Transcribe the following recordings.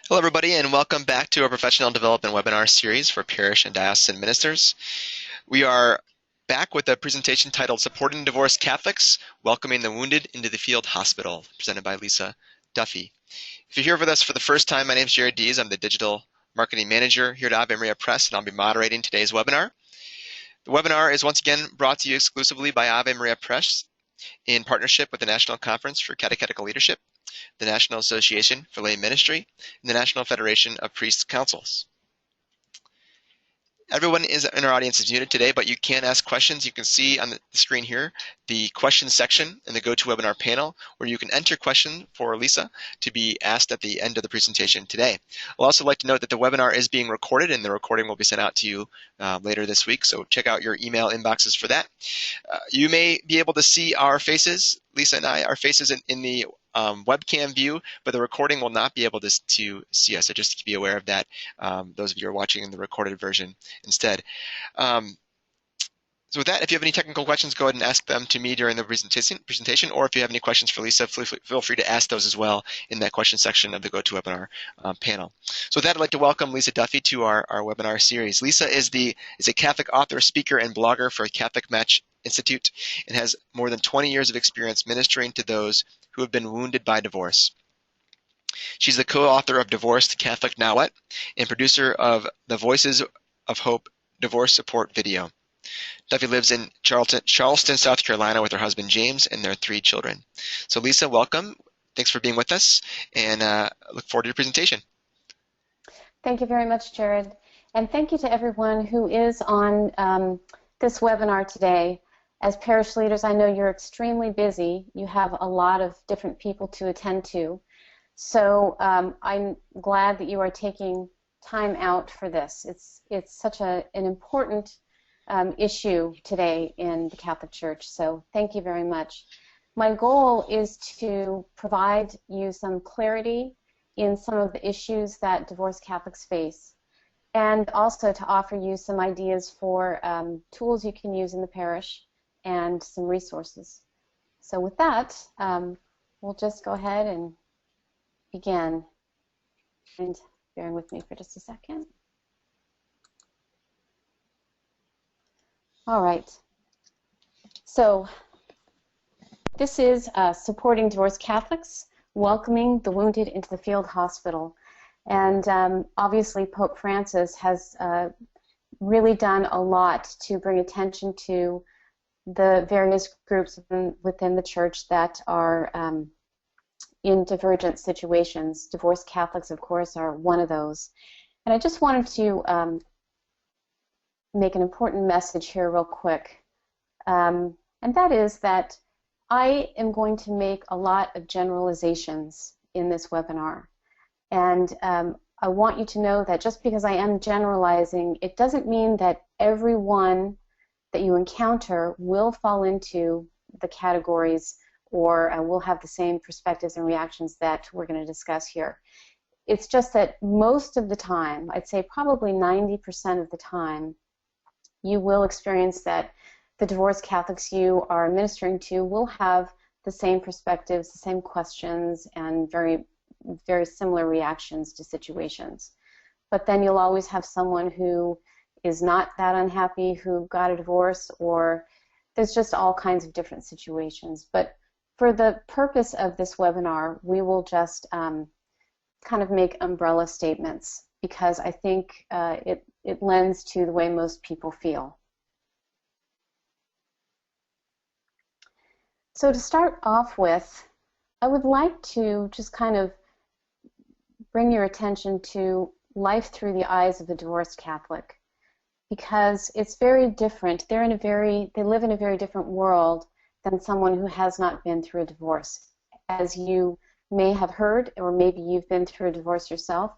Hello, everybody, and welcome back to our professional development webinar series for parish and diocesan ministers. We are back with a presentation titled Supporting Divorced Catholics, Welcoming the Wounded into the Field Hospital, presented by Lisa Duffy. If you're here with us for the first time, my name is Jared Dees. I'm the Digital Marketing Manager here at Ave Maria Press, and I'll be moderating today's webinar. The webinar is once again brought to you exclusively by Ave Maria Press in partnership with the National Conference for Catechetical Leadership, the National Association for Lay Ministry, and the National Federation of Priests Councils. Everyone in our audience is muted today, but you can ask questions. You can see on the screen here the questions section in the GoToWebinar panel where you can enter a question for Lisa to be asked at the end of the presentation today. I'll also like to note that the webinar is being recorded and the recording will be sent out to you later this week, so check out your email inboxes for that. You may be able to see our faces, Lisa and I, our faces in the webcam view, but the recording will not be able to see us, so just to be aware of that, those of you who are watching in the recorded version instead. So with that, if you have any technical questions, go ahead and ask them to me during the presentation, or if you have any questions for Lisa, feel free to ask those as well in that question section of the GoToWebinar panel. So with that, I'd like to welcome Lisa Duffy to our webinar series. Lisa is a Catholic author, speaker, and blogger for Catholic Match Institute and has more than 20 years of experience ministering to those who have been wounded by divorce. She's the co-author of Divorced Catholic Now What and producer of the Voices of Hope divorce support video. Duffy lives in Charleston, South Carolina with her husband James and their 3 children. So Lisa, welcome. Thanks for being with us, and look forward to your presentation. Thank you very much, Jared. And thank you to everyone who is on this webinar today. As parish leaders, I know you're extremely busy. You have a lot of different people to attend to. So I'm glad that you are taking time out for this. It's such an important issue today in the Catholic Church, so thank you very much. My goal is to provide you some clarity in some of the issues that divorced Catholics face, and also to offer you some ideas for tools you can use in the parish and some resources. So with that, we'll just go ahead and begin. And bear with me for just a second. All right. So this is Supporting Divorced Catholics, Welcoming the Wounded into the Field Hospital. And obviously Pope Francis has really done a lot to bring attention to the various groups within the Church that are in divergent situations. Divorced Catholics, of course, are one of those. And I just wanted to make an important message here real quick, and that is that I am going to make a lot of generalizations in this webinar, and I want you to know that just because I am generalizing, it doesn't mean that everyone that you encounter will fall into the categories or will have the same perspectives and reactions that we're going to discuss here. It's just that most of the time, I'd say probably 90% of the time, you will experience that the divorced Catholics you are administering to will have the same perspectives, the same questions, and very, very similar reactions to situations. But then you'll always have someone who is not that unhappy, who got a divorce, or there's just all kinds of different situations. But for the purpose of this webinar, we will just kind of make umbrella statements, because I think it lends to the way most people feel. So to start off with, I would like to just kind of bring your attention to life through the eyes of a divorced Catholic, because it's very different. They live in a very different world than someone who has not been through a divorce. As you may have heard, or maybe you've been through a divorce yourself,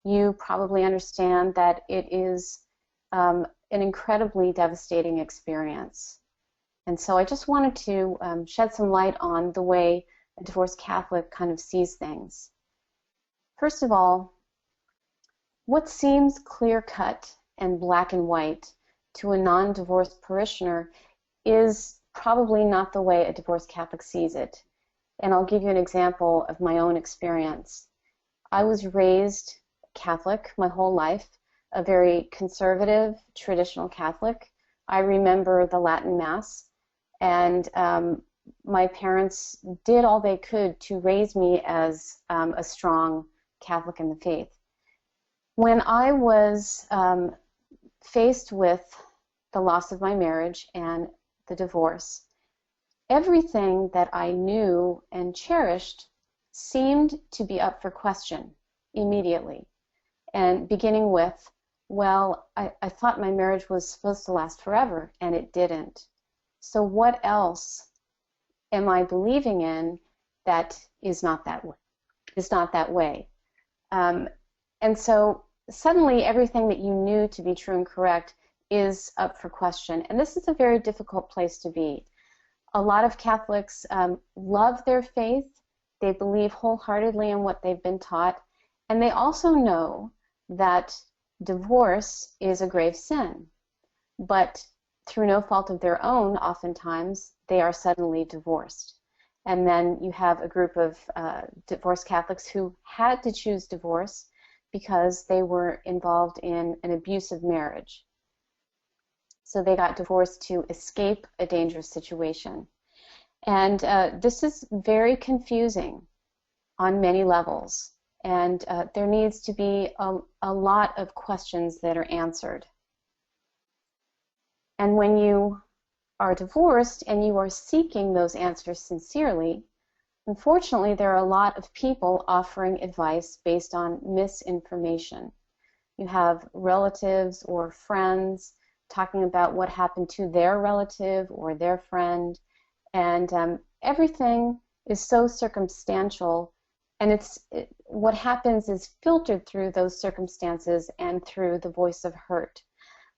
you probably understand that it is an incredibly devastating experience. And so I just wanted to shed some light on the way a divorced Catholic kind of sees things. First of all, what seems clear-cut and black and white to a non-divorced parishioner is probably not the way a divorced Catholic sees it. And I'll give you an example of my own experience. I was raised Catholic my whole life, a very conservative, traditional Catholic. I remember the Latin Mass, and my parents did all they could to raise me as a strong Catholic in the faith. When I was faced with the loss of my marriage and the divorce, everything that I knew and cherished seemed to be up for question immediately. And beginning with, well, I thought my marriage was supposed to last forever, and it didn't. So what else am I believing in that is not that way? Is not that way. And so suddenly everything that you knew to be true and correct is up for question. And this is a very difficult place to be. A lot of Catholics love their faith. They believe wholeheartedly in what they've been taught. And they also know that divorce is a grave sin. But through no fault of their own, oftentimes, they are suddenly divorced. And then you have a group of divorced Catholics who had to choose divorce because they were involved in an abusive marriage. So they got divorced to escape a dangerous situation. And this is very confusing on many levels. And there needs to be a lot of questions that are answered. And when you are divorced and you are seeking those answers sincerely, unfortunately, there are a lot of people offering advice based on misinformation. You have relatives or friends talking about what happened to their relative or their friend, and everything is so circumstantial, and what happens is filtered through those circumstances and through the voice of hurt.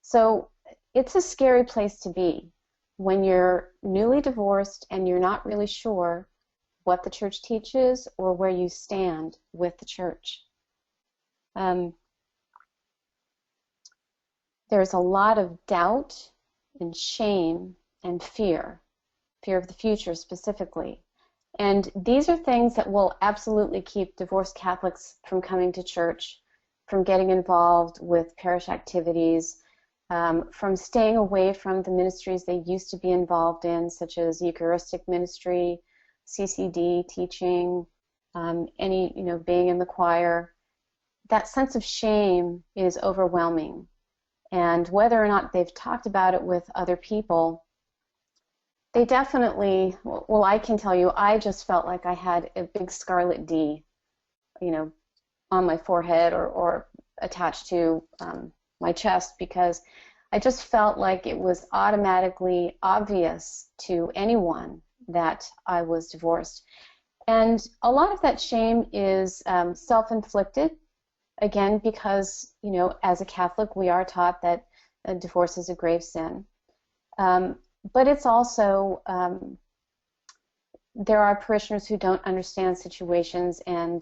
So it's a scary place to be when you're newly divorced and you're not really sure what the church teaches or where you stand with the church. There's a lot of doubt and shame and fear of the future specifically. And these are things that will absolutely keep divorced Catholics from coming to church, from getting involved with parish activities, from staying away from the ministries they used to be involved in, such as Eucharistic ministry, CCD, teaching, being in the choir. That sense of shame is overwhelming. And whether or not they've talked about it with other people, they definitely, well, I can tell you, I just felt like I had a big scarlet D, on my forehead or attached to my chest, because I just felt like it was automatically obvious to anyone that I was divorced. And a lot of that shame is self-inflicted, again, because, as a Catholic, we are taught that divorce is a grave sin. But it's also, there are parishioners who don't understand situations and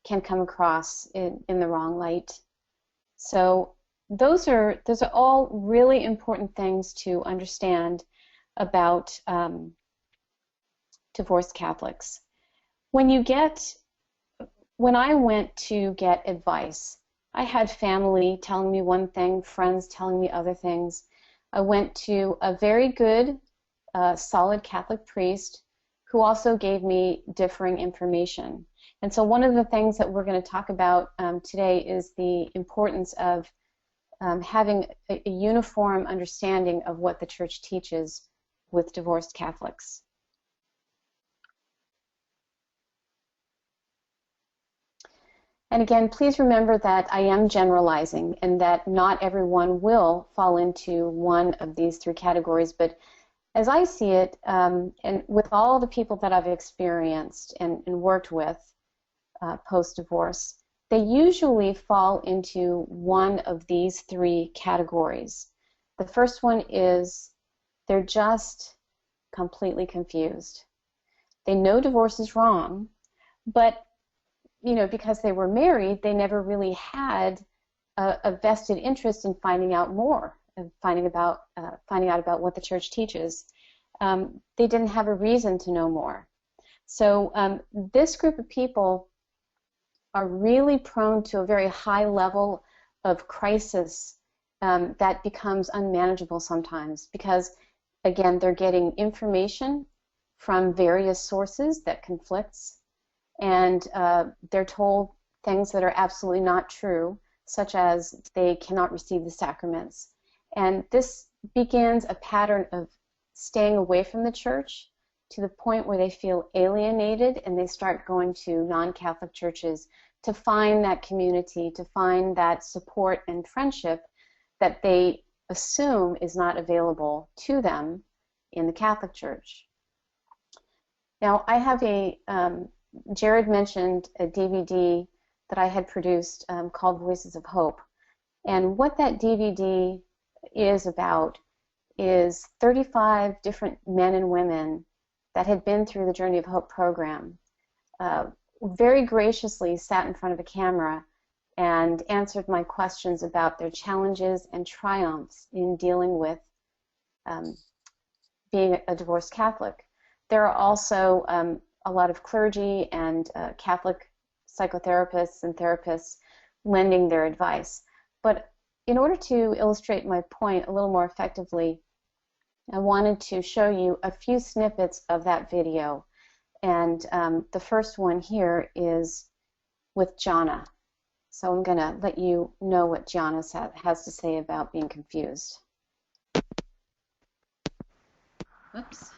can come across in the wrong light. So those are all really important things to understand about divorced Catholics. When I went to get advice, I had family telling me one thing, friends telling me other things. I went to a very good, solid Catholic priest who also gave me differing information. And so one of the things that we're going to talk about today is the importance of having a uniform understanding of what the Church teaches with divorced Catholics. And again, please remember that I am generalizing and that not everyone will fall into one of these three categories, but as I see it, and with all the people that I've experienced and worked with post-divorce, they usually fall into one of these three categories. The first one is they're just completely confused. They know divorce is wrong, but because they were married, they never really had a vested interest in finding out more, and finding out about what the Church teaches. They didn't have a reason to know more. So this group of people are really prone to a very high level of crisis that becomes unmanageable sometimes because, again, they're getting information from various sources that conflicts, and they're told things that are absolutely not true, such as they cannot receive the sacraments. And this begins a pattern of staying away from the church to the point where they feel alienated and they start going to non-Catholic churches to find that community, to find that support and friendship that they assume is not available to them in the Catholic Church. Now, I have Jared mentioned a DVD that I had produced called Voices of Hope. And what that DVD is about is 35 different men and women that had been through the Journey of Hope program, very graciously sat in front of a camera and answered my questions about their challenges and triumphs in dealing with being a divorced Catholic. There are also a lot of clergy and Catholic psychotherapists and therapists lending their advice. But in order to illustrate my point a little more effectively, I wanted to show you a few snippets of that video. And the first one here is with Jana. So I'm going to let you know what Jana has to say about being confused. Whoops.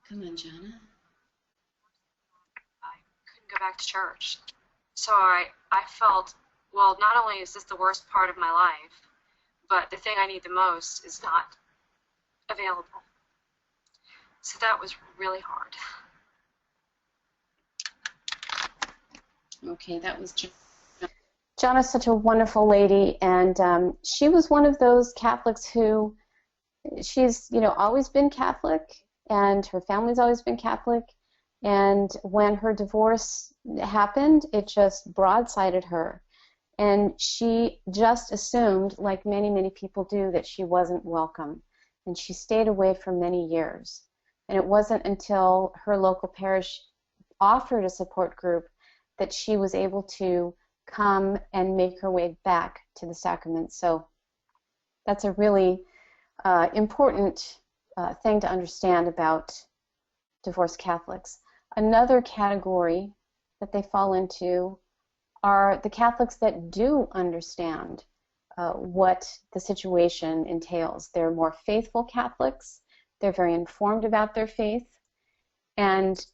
Come on, Jana. I couldn't go back to church. So I felt, well, not only is this the worst part of my life, but the thing I need the most is not available. So that was really hard. Okay, that was Jana's such a wonderful lady, and she was one of those Catholics who she's always been Catholic, and her family's always been Catholic, and when her divorce happened, it just broadsided her, and she just assumed, like many people do, that she wasn't welcome, and she stayed away for many years. And it wasn't until her local parish offered a support group that she was able to come and make her way back to the sacrament. So that's a really important thing to understand about divorced Catholics. Another category that they fall into are the Catholics that do understand what the situation entails. They're more faithful Catholics. They're very informed about their faith. And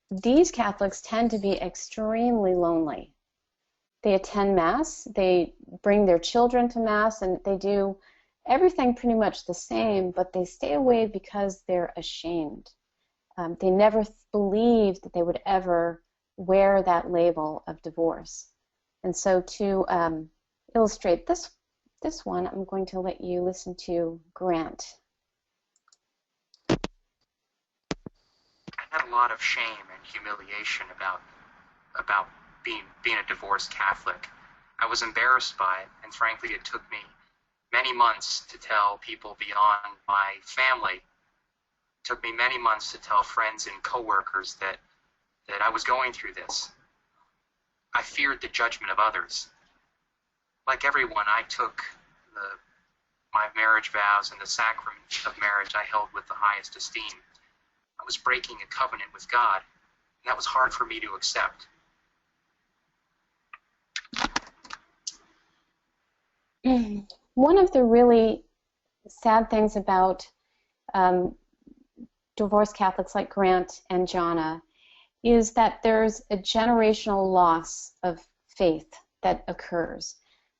these Catholics tend to be extremely lonely. They attend Mass, they bring their children to Mass, and they do everything pretty much the same, but they stay away because they're ashamed. They never believed that they would ever wear that label of divorce. And so to illustrate this one, I'm going to let you listen to Grant. I had a lot of shame and humiliation about being a divorced Catholic. I was embarrassed by it, and frankly, it took me many months to tell people beyond my family. It took me many months to tell friends and coworkers that I was going through this. I feared the judgment of others. Like everyone, I took my marriage vows and the sacrament of marriage I held with the highest esteem. I was breaking a covenant with God, and that was hard for me to accept. One of the really sad things about divorced Catholics like Grant and Jana is that there's a generational loss of faith that occurs,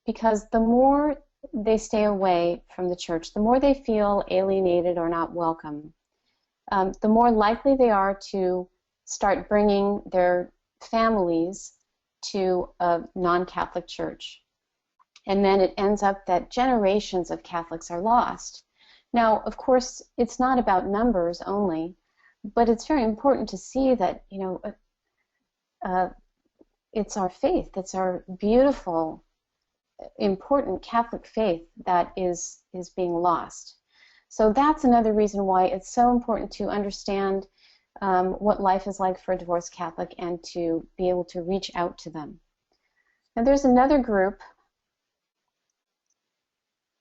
because the more they stay away from the church, the more they feel alienated or not welcome, the more likely they are to start bringing their families to a non-Catholic church. And then it ends up that generations of Catholics are lost. Now, of course, it's not about numbers only, but it's very important to see that, it's our faith, it's our beautiful, important Catholic faith that is being lost. So that's another reason why it's so important to understand what life is like for a divorced Catholic and to be able to reach out to them. Now there's another group,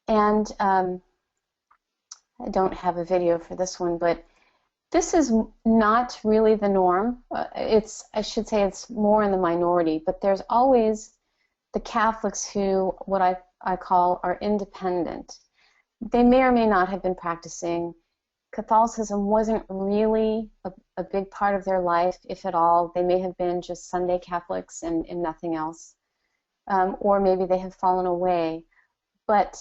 and I don't have a video for this one, but this is not really the norm. I should say it's more in the minority, but there's always the Catholics who, what I call, are independent. They may or may not have been practicing. Catholicism wasn't really a big part of their life, if at all. They may have been just Sunday Catholics and nothing else. Or maybe they have fallen away. But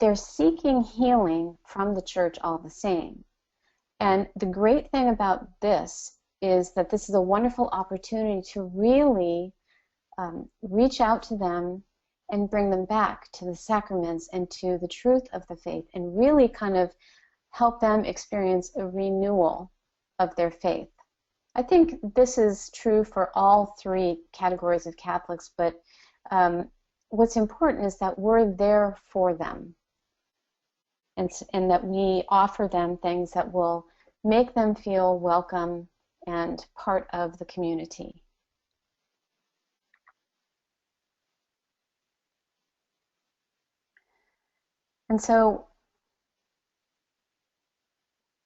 they're seeking healing from the church all the same. And the great thing about this is that this is a wonderful opportunity to really reach out to them and bring them back to the sacraments and to the truth of the faith, and really kind of help them experience a renewal of their faith. I think this is true for all three categories of Catholics, but what's important is that we're there for them, and that we offer them things that will make them feel welcome and part of the community. And so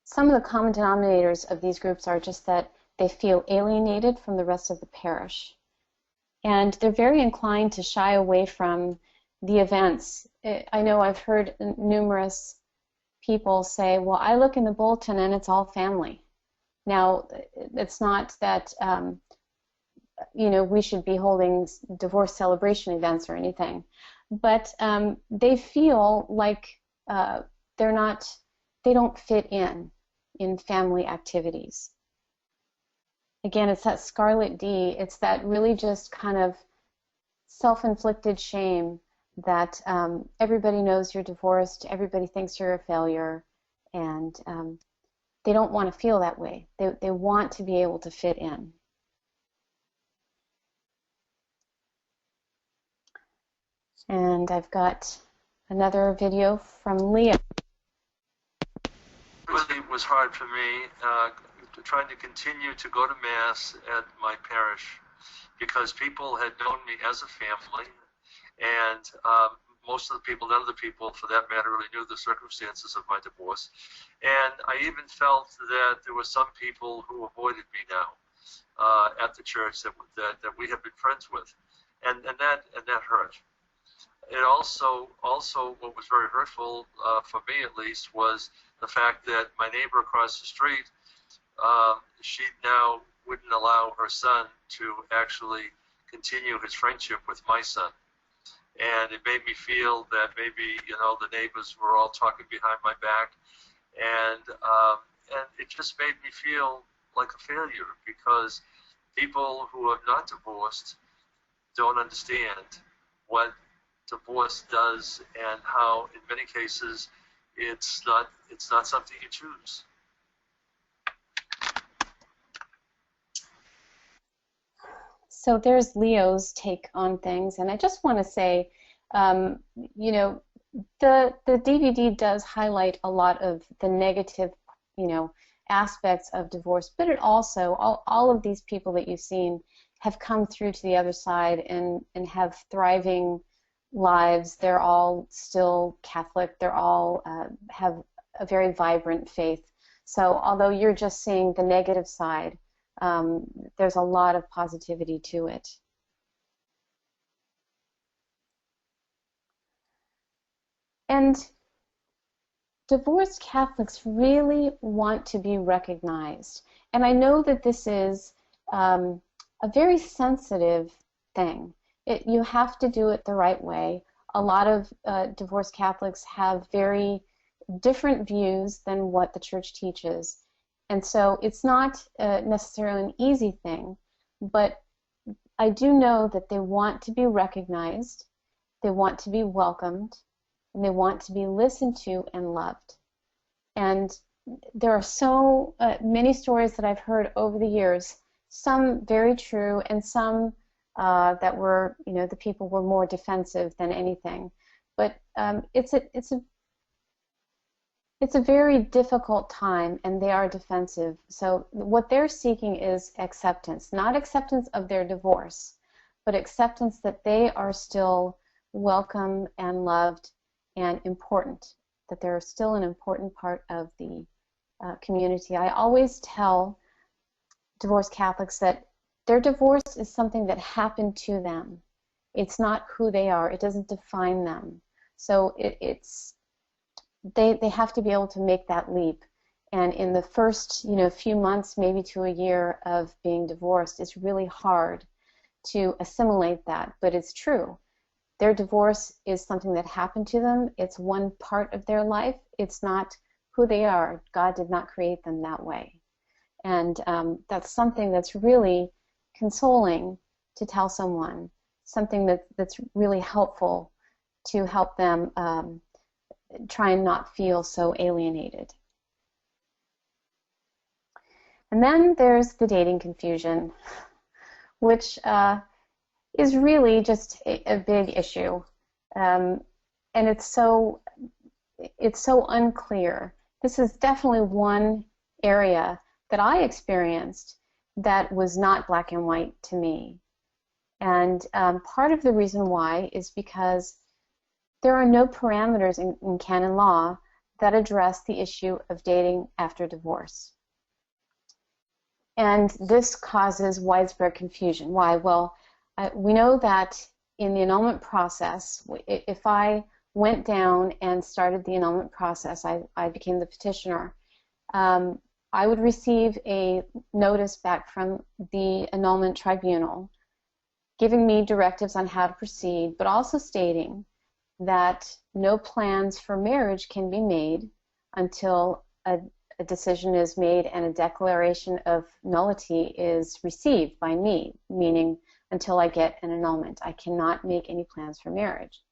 some of the common denominators of these groups are just that they feel alienated from the rest of the parish. And they're very inclined to shy away from the events. I know I've heard numerous people say, well, I look in the bulletin and it's all family. Now, it's not that we should be holding divorce celebration events or anything, but they feel like they don't fit in family activities. Again, it's that scarlet D. It's that really just kind of self-inflicted shame that everybody knows you're divorced, everybody thinks you're a failure, and they don't want to feel that way. They want to be able to fit in. And I've got another video from Leah. It really was hard for me trying to continue to go to Mass at my parish, because people had known me as a family, and most of the people, none of the people for that matter, really knew the circumstances of my divorce. And I even felt that there were some people who avoided me now at the church that we had been friends with, and that hurt. It also what was very hurtful for me, at least, was the fact that my neighbor across the street, she now wouldn't allow her son to actually continue his friendship with my son. And it made me feel that maybe, the neighbors were all talking behind my back, and it just made me feel like a failure, because people who are not divorced don't understand what divorce does, and how in many cases it's not something you choose. So there's Leo's take on things, and I just want to say, the DVD does highlight a lot of the negative, aspects of divorce, but it also, all of these people that you've seen have come through to the other side and have thriving lives. They're all still Catholic. They're all have a very vibrant faith. So although you're just seeing the negative side, there's a lot of positivity to it. And divorced Catholics really want to be recognized. And I know that this is a very sensitive thing. You have to do it the right way. A lot of divorced Catholics have very different views than what the Church teaches. And so it's not necessarily an easy thing, but I do know that they want to be recognized, they want to be welcomed, and they want to be listened to and loved. And there are so many stories that I've heard over the years, some very true and some that were, the people were more defensive than anything. But it's a it's a very difficult time, and they are defensive. So what they're seeking is acceptance, not acceptance of their divorce, but acceptance that they are still welcome and loved and important, that they're still an important part of the community. I always tell divorced Catholics that their divorce is something that happened to them. It's not who they are. It doesn't define them. So they have to be able to make that leap. And in the first few months, maybe to a year of being divorced, it's really hard to assimilate that. But it's true. Their divorce is something that happened to them. It's one part of their life. It's not who they are. God did not create them that way. And that's something that's really consoling to tell someone, something that's really helpful to help them try and not feel so alienated. And then there's the dating confusion, which is really just a big issue, and it's so unclear. This is definitely one area that I experienced that was not black and white to me. And part of the reason why is because there are no parameters in canon law that address the issue of dating after divorce. And this causes widespread confusion. Why? Well, we know that in the annulment process, if I went down and started the annulment process, I became the petitioner, I would receive a notice back from the annulment tribunal giving me directives on how to proceed, but also stating that no plans for marriage can be made until a decision is made and a declaration of nullity is received by me, meaning until I get an annulment. I cannot make any plans for marriage.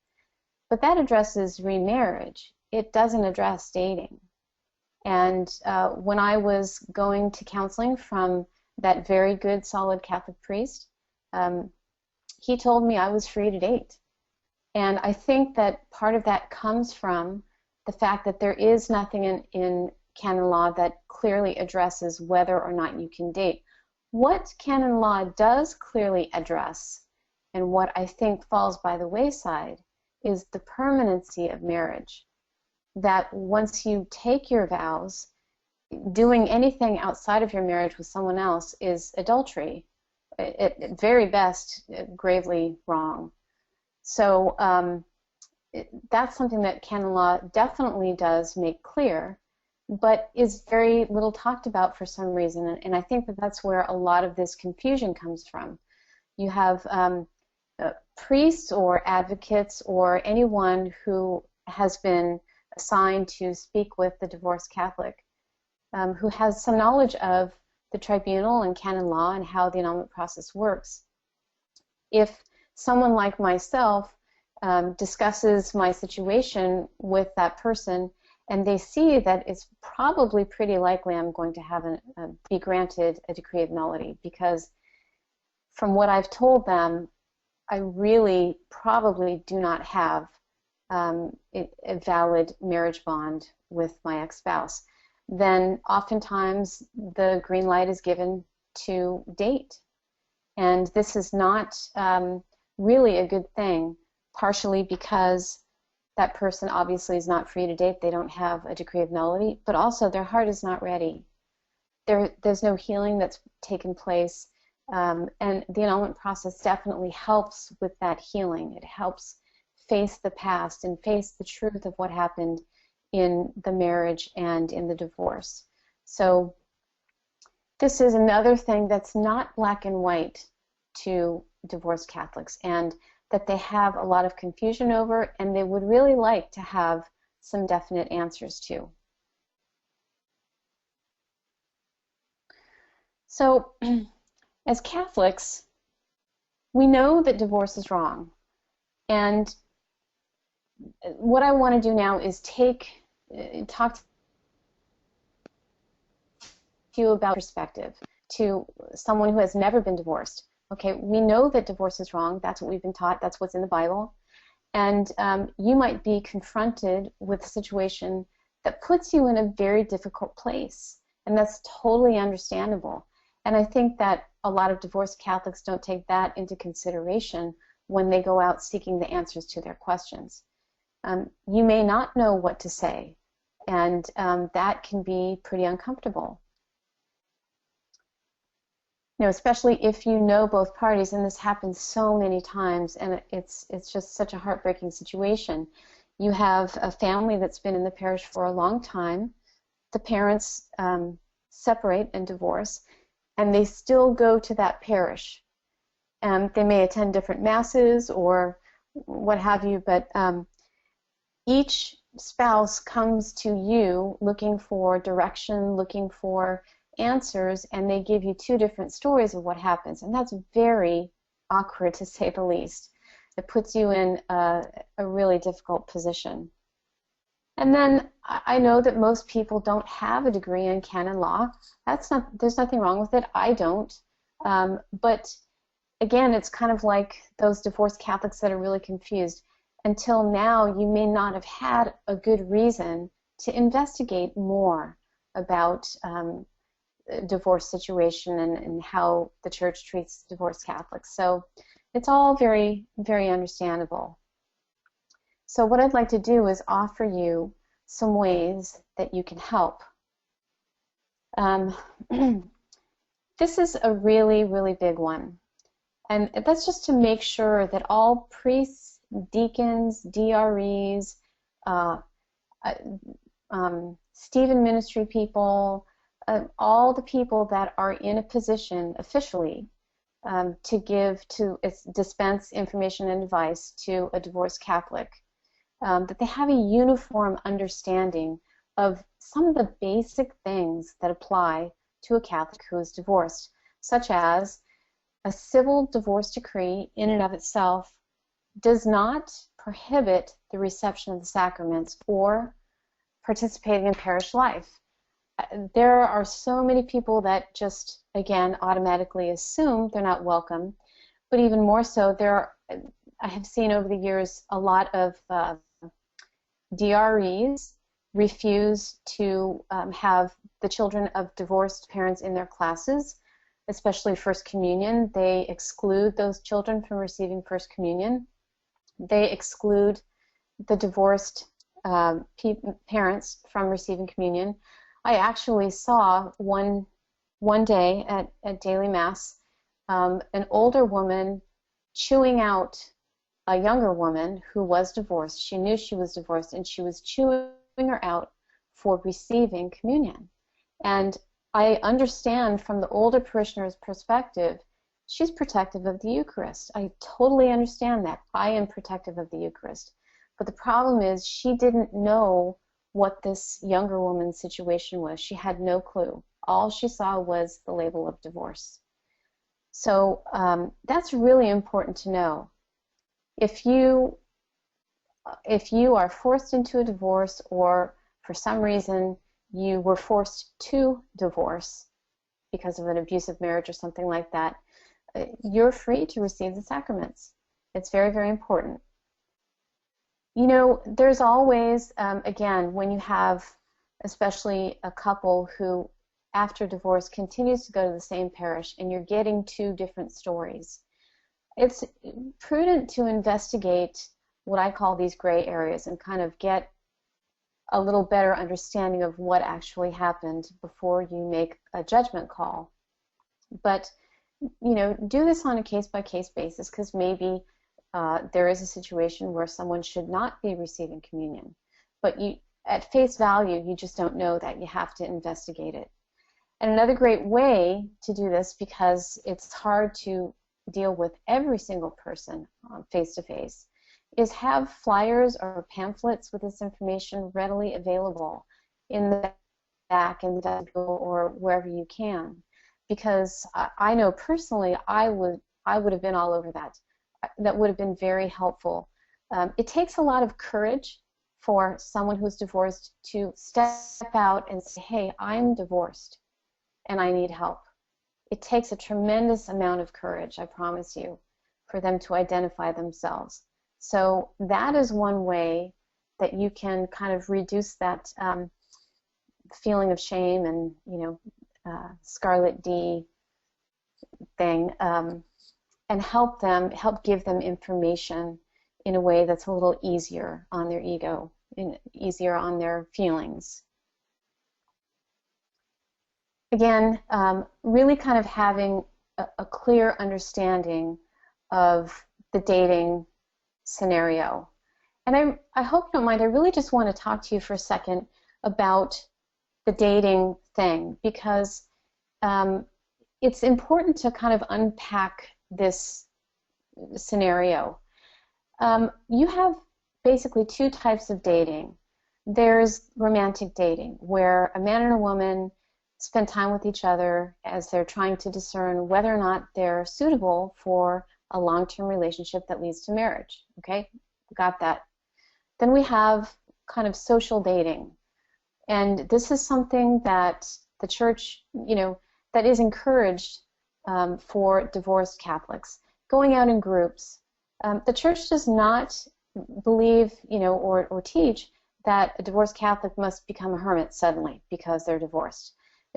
But that addresses remarriage. It doesn't address dating. And when I was going to counseling from that very good, solid Catholic priest, he told me I was free to date. And I think that part of that comes from the fact that there is nothing in canon law that clearly addresses whether or not you can date. What canon law does clearly address, and what I think falls by the wayside, is the permanency of marriage. That once you take your vows, doing anything outside of your marriage with someone else is adultery. At very best, gravely wrong. So that's something that canon law definitely does make clear, but is very little talked about for some reason, and I think that that's where a lot of this confusion comes from. You have priests or advocates or anyone who has been assigned to speak with the divorced Catholic who has some knowledge of the tribunal and canon law and how the annulment process works. If someone like myself discusses my situation with that person and they see that it's probably pretty likely I'm going to have be granted a decree of nullity, because from what I've told them, I really probably do not have a valid marriage bond with my ex-spouse, then oftentimes the green light is given to date. And this is not really a good thing, partially because that person obviously is not free to date. They don't have a decree of nullity, but also their heart is not ready. There's no healing that's taken place, and the annulment process definitely helps with that healing. It helps face the past and face the truth of what happened in the marriage and in the divorce. So this is another thing that's not black and white to divorced Catholics, and that they have a lot of confusion over, and they would really like to have some definite answers to. So as Catholics, we know that divorce is wrong, and what I want to do now is talk to you about perspective to someone who has never been divorced. Okay, we know that divorce is wrong. That's what we've been taught. That's what's in the Bible. And you might be confronted with a situation that puts you in a very difficult place, and that's totally understandable. And I think that a lot of divorced Catholics don't take that into consideration when they go out seeking the answers to their questions. You may not know what to say, and that can be pretty uncomfortable. Especially if you know both parties, and this happens so many times, and it's just such a heartbreaking situation. You have a family that's been in the parish for a long time. The parents separate and divorce, and they still go to that parish. They may attend different masses or what have you, but each spouse comes to you looking for direction, looking for answers, and they give you two different stories of what happens, and that's very awkward, to say the least. It puts you in a really difficult position. And then I know that most people don't have a degree in canon law. There's nothing wrong with it. I don't. But again, it's kind of like those divorced Catholics that are really confused. Until now, you may not have had a good reason to investigate more about divorce situation and how the church treats divorced Catholics. So it's all very, very understandable. So what I'd like to do is offer you some ways that you can help. This is a really, really big one. And that's just to make sure that all priests, deacons, DREs, Stephen ministry people, all the people that are in a position officially to dispense information and advice to a divorced Catholic, that they have a uniform understanding of some of the basic things that apply to a Catholic who is divorced, such as a civil divorce decree in and of itself does not prohibit the reception of the sacraments or participating in parish life. There are so many people that just, again, automatically assume they're not welcome, but even more so, I have seen over the years a lot of DREs refuse to have the children of divorced parents in their classes, especially First Communion. They exclude those children from receiving First Communion. They exclude the divorced parents from receiving communion. I actually saw one day at daily mass an older woman chewing out a younger woman who was divorced. She knew she was divorced, and she was chewing her out for receiving communion. And I understand from the older parishioner's perspective, she's protective of the Eucharist. I totally understand that. I am protective of the Eucharist. But the problem is she didn't know what this younger woman's situation was. She had no clue. All she saw was the label of divorce. So that's really important to know. If you are forced into a divorce, or for some reason you were forced to divorce because of an abusive marriage or something like that, you're free to receive the sacraments. It's very, very important. There's always, again, when you have especially a couple who, after divorce, continues to go to the same parish, and you're getting two different stories, it's prudent to investigate what I call these gray areas and kind of get a little better understanding of what actually happened before you make a judgment call. But, do this on a case-by-case basis, because maybe there is a situation where someone should not be receiving communion. But at face value, you just don't know that. You have to investigate it. And another great way to do this, because it's hard to deal with every single person face-to-face, is have flyers or pamphlets with this information readily available in the back, in the vestibule, or wherever you can. Because I know personally I would have been all over that. That would have been very helpful. It takes a lot of courage for someone who's divorced to step out and say, hey, I'm divorced and I need help. It takes a tremendous amount of courage, I promise you, for them to identify themselves. So that is one way that you can kind of reduce that feeling of shame and, Scarlet D thing, and help give them information in a way that's a little easier on their ego, and easier on their feelings. Again, really kind of having a clear understanding of the dating scenario. And I hope you don't mind, I really just want to talk to you for a second about the dating thing, because it's important to kind of unpack this scenario. You have basically two types of dating. There's romantic dating, where a man and a woman spend time with each other as they're trying to discern whether or not they're suitable for a long-term relationship that leads to marriage. Okay, got that. Then we have kind of social dating, and this is something that the church, that is encouraged for divorced Catholics, going out in groups. The church does not believe, or teach that a divorced Catholic must become a hermit suddenly because they're divorced.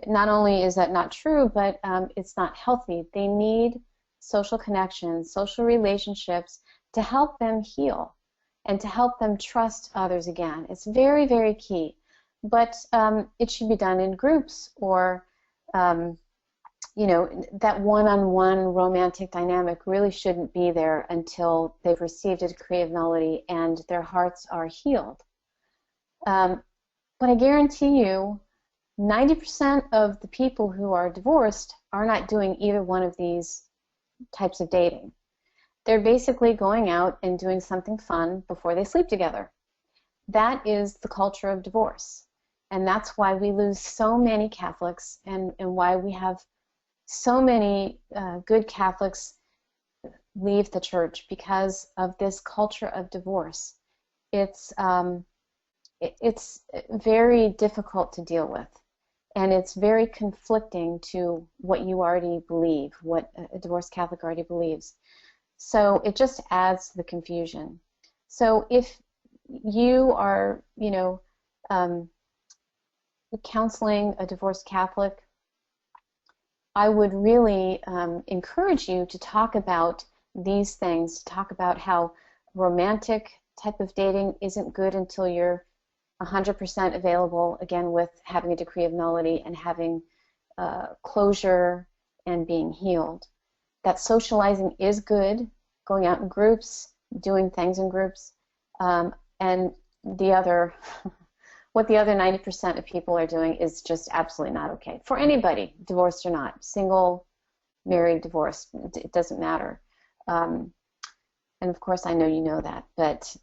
Not only is that not true, but it's not healthy. They need social connections, social relationships to help them heal and to help them trust others again. It's very, very key. But it should be done in groups, or that one-on-one romantic dynamic really shouldn't be there until they've received a decree of nullity and their hearts are healed. But I guarantee you, 90% of the people who are divorced are not doing either one of these types of dating. They're basically going out and doing something fun before they sleep together. That is the culture of divorce. And that's why we lose so many Catholics, and why we have so many good Catholics leave the church, because of this culture of divorce. It's very difficult to deal with, and it's very conflicting to what you already believe, what a divorced Catholic already believes. So it just adds to the confusion. So if you are, counseling a divorced Catholic, I would really encourage you to talk about these things, to talk about how romantic type of dating isn't good until you're 100% available, again, with having a decree of nullity and having closure and being healed. That socializing is good, going out in groups, doing things in groups, and the other, what the other 90% of people are doing is just absolutely not okay. For anybody, divorced or not, single, married, divorced, it doesn't matter. And of course, I know you know that, but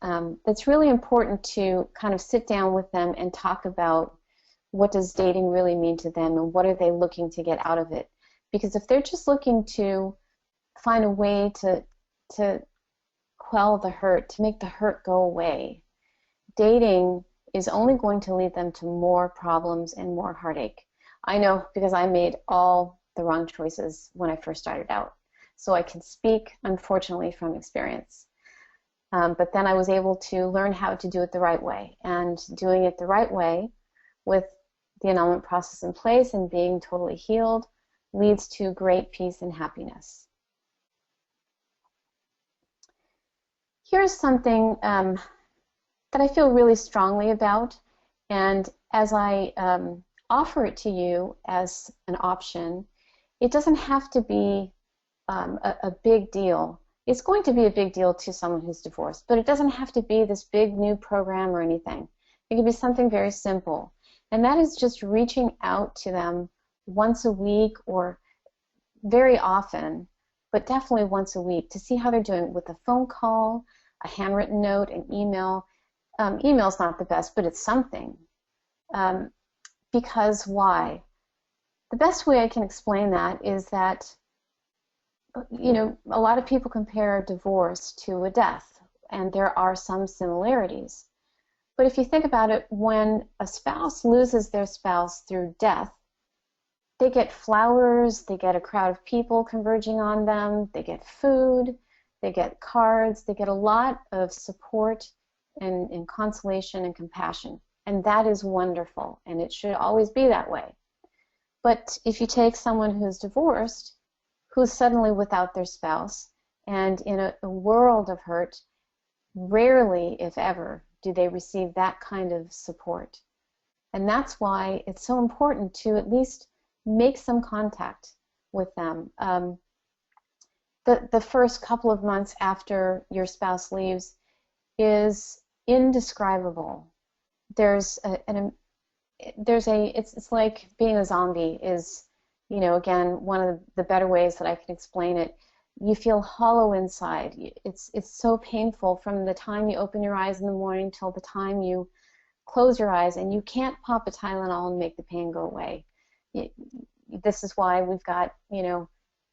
it's really important to kind of sit down with them and talk about what does dating really mean to them, and what are they looking to get out of it. Because if they're just looking to find a way to quell the hurt, to make the hurt go away, dating is only going to lead them to more problems and more heartache. I know, because I made all the wrong choices when I first started out. So I can speak, unfortunately, from experience. But then I was able to learn how to do it the right way. And doing it the right way, with the annulment process in place and being totally healed, leads to great peace and happiness. Here's something that I feel really strongly about, and as I offer it to you as an option, it doesn't have to be a big deal. It's going to be a big deal to someone who's divorced, but it doesn't have to be this big new program or anything. It can be something very simple, and that is just reaching out to them once a week, or very often, but definitely once a week, to see how they're doing, with a phone call, a handwritten note, an email. Email's not the best, but it's something. Because why? The best way I can explain that is that, a lot of people compare divorce to a death, and there are some similarities. But if you think about it, when a spouse loses their spouse through death, they get flowers, they get a crowd of people converging on them, they get food, they get cards, they get a lot of support and consolation and compassion. And that is wonderful, and it should always be that way. But if you take someone who's divorced, who's suddenly without their spouse, and in a world of hurt, rarely, if ever, do they receive that kind of support. And that's why it's so important to at least make some contact with them. The first couple of months after your spouse leaves is indescribable. It's like being a zombie is, again, one of the better ways that I can explain it. You feel hollow inside. It's so painful from the time you open your eyes in the morning till the time you close your eyes, and you can't pop a Tylenol and make the pain go away. This is why we've got,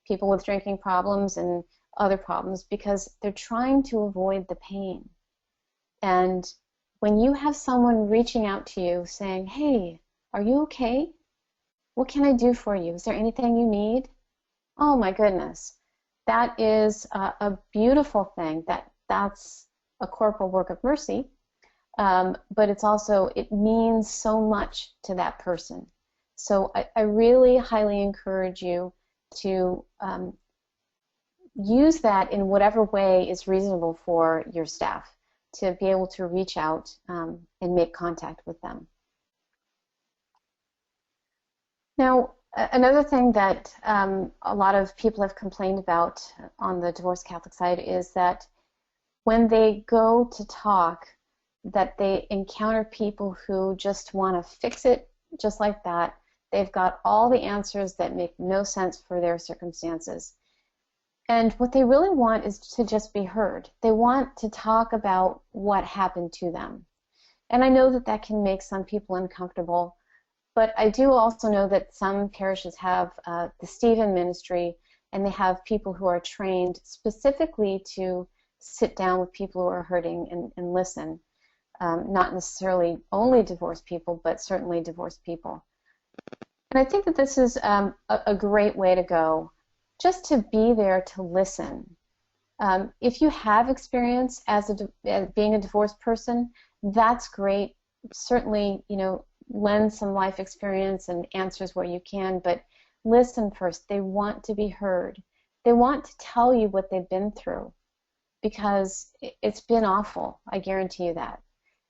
people with drinking problems and other problems, because they're trying to avoid the pain. And when you have someone reaching out to you saying, hey, are you okay? What can I do for you? Is there anything you need? Oh my goodness. That is a beautiful thing. That's a corporal work of mercy, but it means so much to that person. So I really highly encourage you to use that in whatever way is reasonable for your staff, to be able to reach out and make contact with them. Now, another thing that a lot of people have complained about on the divorced Catholic side is that when they go to talk, that they encounter people who just want to fix it just like that. They've got all the answers that make no sense for their circumstances. And what they really want is to just be heard. They want to talk about what happened to them. And I know that that can make some people uncomfortable, but I do also know that some parishes have the Stephen ministry, and they have people who are trained specifically to sit down with people who are hurting and listen. Not necessarily only divorced people, but certainly divorced people. And I think that this is a great way to go, just to be there to listen. If you have experience as being a divorced person, that's great. Certainly, lend some life experience and answers where you can, but listen first. They want to be heard. They want to tell you what they've been through, because it's been awful, I guarantee you that.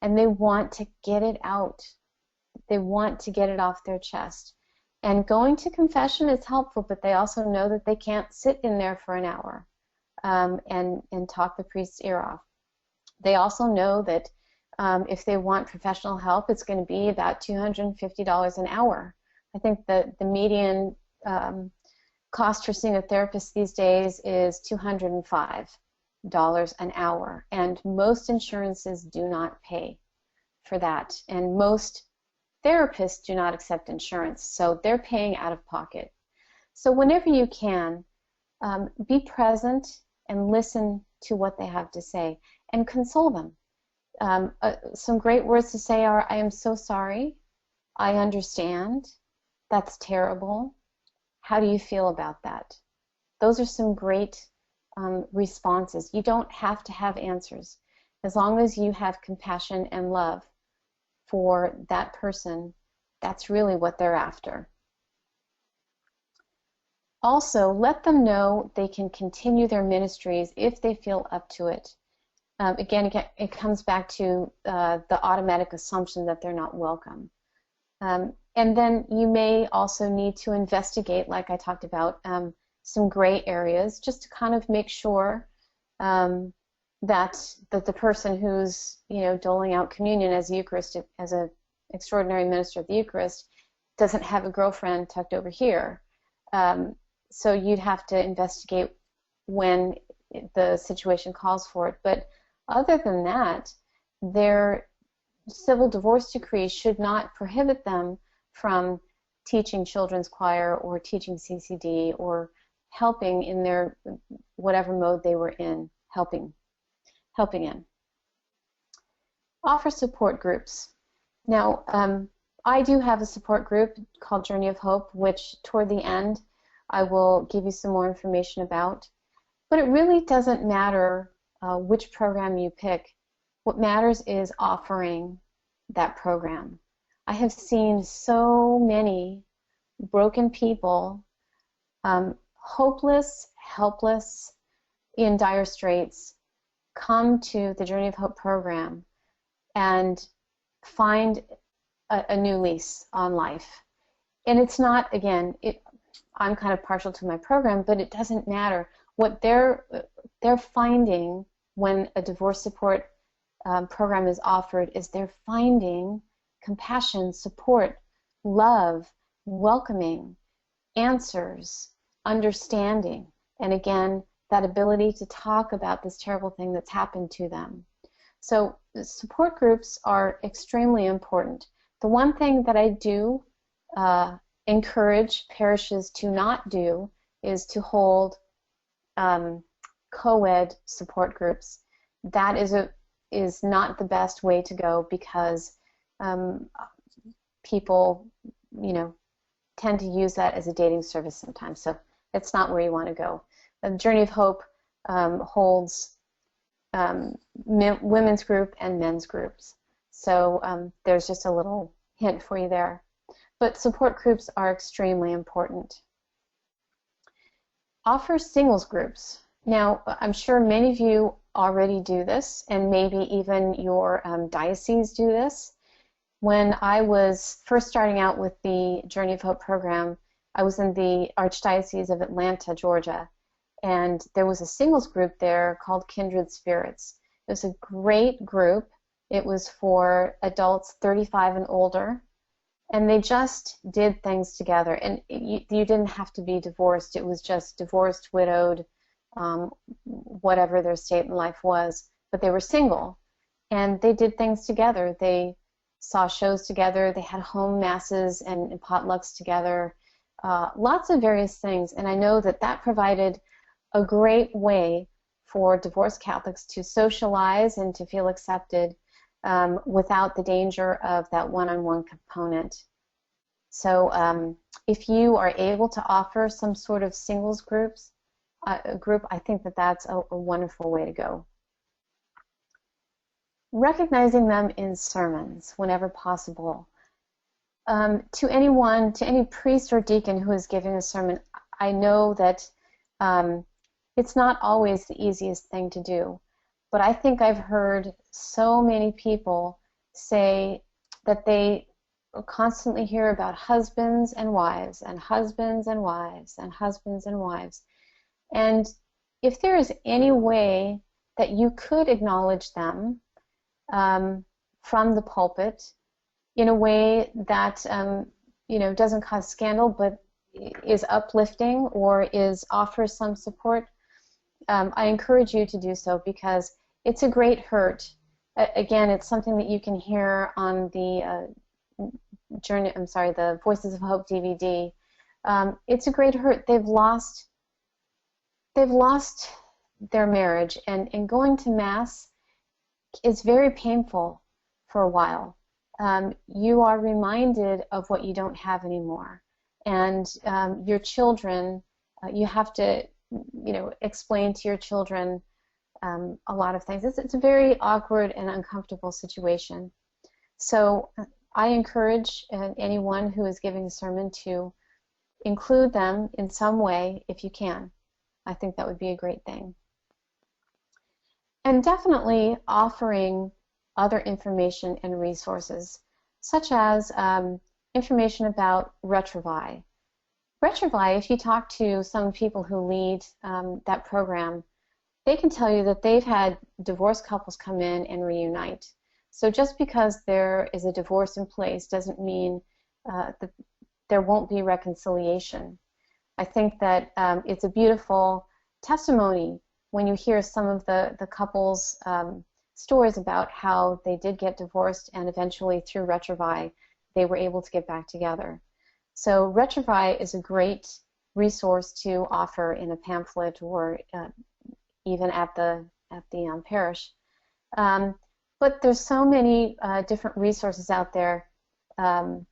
And they want to get it out. They want to get it off their chest. And going to confession is helpful, but they also know that they can't sit in there for an hour and talk the priest's ear off. They also know that if they want professional help, it's going to be about $250 an hour. I think that the median cost for seeing a therapist these days is $205 an hour, and most insurances do not pay for that, and most therapists do not accept insurance, so they're paying out of pocket. So whenever you can, be present and listen to what they have to say and console them. Some great words to say are, I am so sorry, I understand, that's terrible, how do you feel about that? Those are some great responses. You don't have to have answers. As long as you have compassion and love for that person, that's really what they're after. Also, let them know they can continue their ministries if they feel up to it. Again, it comes back to the automatic assumption that they're not welcome. And then you may also need to investigate, like I talked about, some gray areas, just to kind of make sure that the person who's doling out communion as Eucharist, as an extraordinary minister of the Eucharist, doesn't have a girlfriend tucked over here. So you'd have to investigate when the situation calls for it. But other than that, their civil divorce decree should not prohibit them from teaching children's choir or teaching CCD or helping in their whatever mode they were in, helping in. Offer support groups. Now, I do have a support group called Journey of Hope, which toward the end I will give you some more information about. But it really doesn't matter which program you pick. What matters is offering that program. I have seen so many broken people, hopeless, helpless, in dire straits, come to the Journey of Hope program and find a new lease on life. And it's not, again, I'm kind of partial to my program, but it doesn't matter. What they're finding when a divorce support program is offered is they're finding compassion, support, love, welcoming, answers, understanding, and again, that ability to talk about this terrible thing that's happened to them. So support groups are extremely important. The one thing that I do encourage parishes to not do is to hold co-ed support groups. That is not the best way to go because people, tend to use that as a dating service sometimes. So it's not where you want to go. The Journey of Hope holds women's group and men's groups. So there's just a little hint for you there. But support groups are extremely important. Offer singles groups. Now, I'm sure many of you already do this, and maybe even your diocese do this. When I was first starting out with the Journey of Hope program, I was in the Archdiocese of Atlanta, Georgia, and there was a singles group there called Kindred Spirits. It was a great group. It was for adults 35 and older, and they just did things together. And you didn't have to be divorced. It was just divorced, widowed, whatever their state in life was, but they were single, and they did things together. They saw shows together, they had home masses and potlucks together, lots of various things, and I know that that provided a great way for divorced Catholics to socialize and to feel accepted without the danger of that one-on-one component. So if you are able to offer some sort of singles group, I think that that's a wonderful way to go. Recognizing them in sermons whenever possible. To any priest or deacon who is giving a sermon, I know that it's not always the easiest thing to do, but I think I've heard so many people say that they constantly hear about husbands and wives and husbands and wives and husbands and wives. And if there is any way that you could acknowledge them from the pulpit in a way that doesn't cause scandal but is uplifting or offers some support, I encourage you to do so because it's a great hurt. Again, it's something that you can hear on the the Voices of Hope DVD. It's a great hurt. They've lost their marriage, and going to Mass is very painful for a while. You are reminded of what you don't have anymore, and your children, you have to explain to your children a lot of things. It's a very awkward and uncomfortable situation. So I encourage anyone who is giving a sermon to include them in some way if you can. I think that would be a great thing. And definitely offering other information and resources, such as information about Retrovi. Retrovi, if you talk to some people who lead that program, they can tell you that they've had divorced couples come in and reunite. So just because there is a divorce in place doesn't mean that there won't be reconciliation. I think that it's a beautiful testimony when you hear some of the couples' stories about how they did get divorced and eventually through Retrovi they were able to get back together. So Retrovi is a great resource to offer in a pamphlet or even at the parish. But there's so many different resources out there. The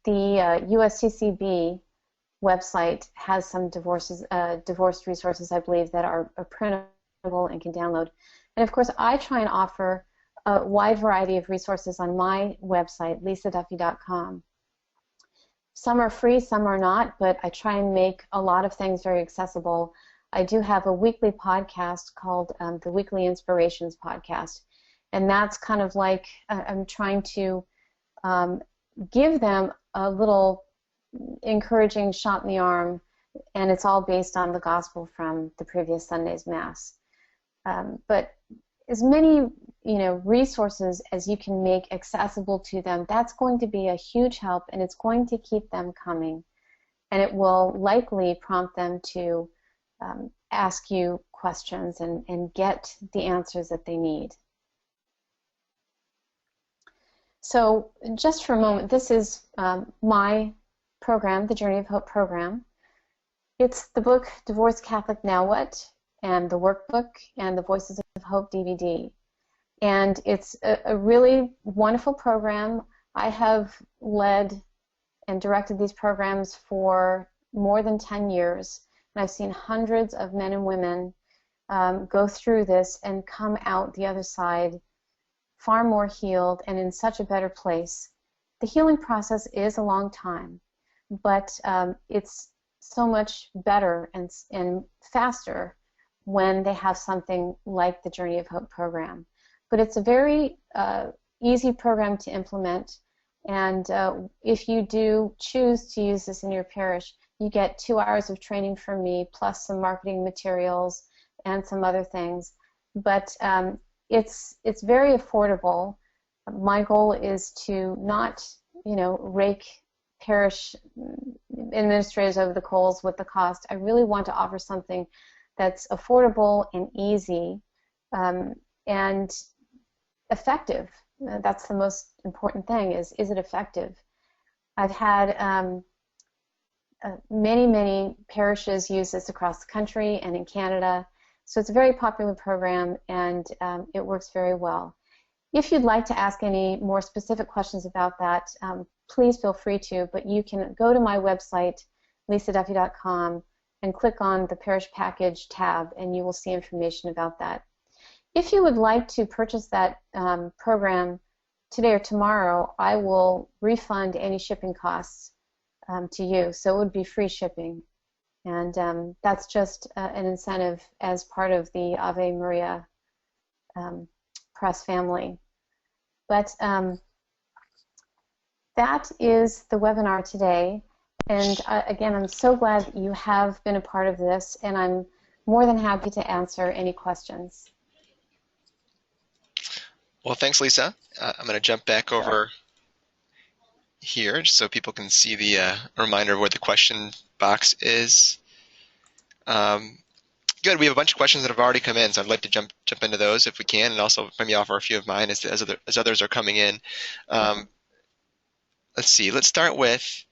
USCCB website has some divorced resources, I believe, that are printable and can download. And of course, I try and offer a wide variety of resources on my website, lisaduffy.com. Some are free, some are not, but I try and make a lot of things very accessible. I do have a weekly podcast called the Weekly Inspirations Podcast, and that's kind of like I'm trying to give them a little encouraging shot in the arm, and it's all based on the gospel from the previous Sunday's Mass. But as many resources as you can make accessible to them, that's going to be a huge help, and it's going to keep them coming, and it will likely prompt them to ask you questions and get the answers that they need. So just for a moment, this is my program, the Journey of Hope program. It's the book Divorced Catholic Now What, and the workbook, and the Voices of Hope DVD. And it's a really wonderful program. I have led and directed these programs for more than 10 years, and I've seen hundreds of men and women go through this and come out the other side far more healed and in such a better place. The healing process is a long time, but it's so much better and faster when they have something like the Journey of Hope program. But it's a very easy program to implement, and if you do choose to use this in your parish, you get 2 hours of training from me, plus some marketing materials and some other things. But it's very affordable. My goal is to not, rake parish administrators over the coals with the cost. I really want to offer something that's affordable and easy and effective. That's the most important thing, is it effective? I've had many parishes use this across the country and in Canada. So it's a very popular program, and it works very well. If you'd like to ask any more specific questions about that, please feel free to, but you can go to my website, lisaduffy.com, and click on the Parish Package tab, and you will see information about that. If you would like to purchase that program today or tomorrow, I will refund any shipping costs to you, so it would be free shipping. And that's just an incentive as part of the Ave Maria Press family. But that is the webinar today. And again, I'm so glad that you have been a part of this, and I'm more than happy to answer any questions. Well, thanks, Lisa. I'm going to jump back over here just so people can see the reminder of where the question box is. Good. We have a bunch of questions that have already come in, so I'd like to jump into those if we can, and also maybe offer a few of mine as others are coming in. Let's see. Let's start with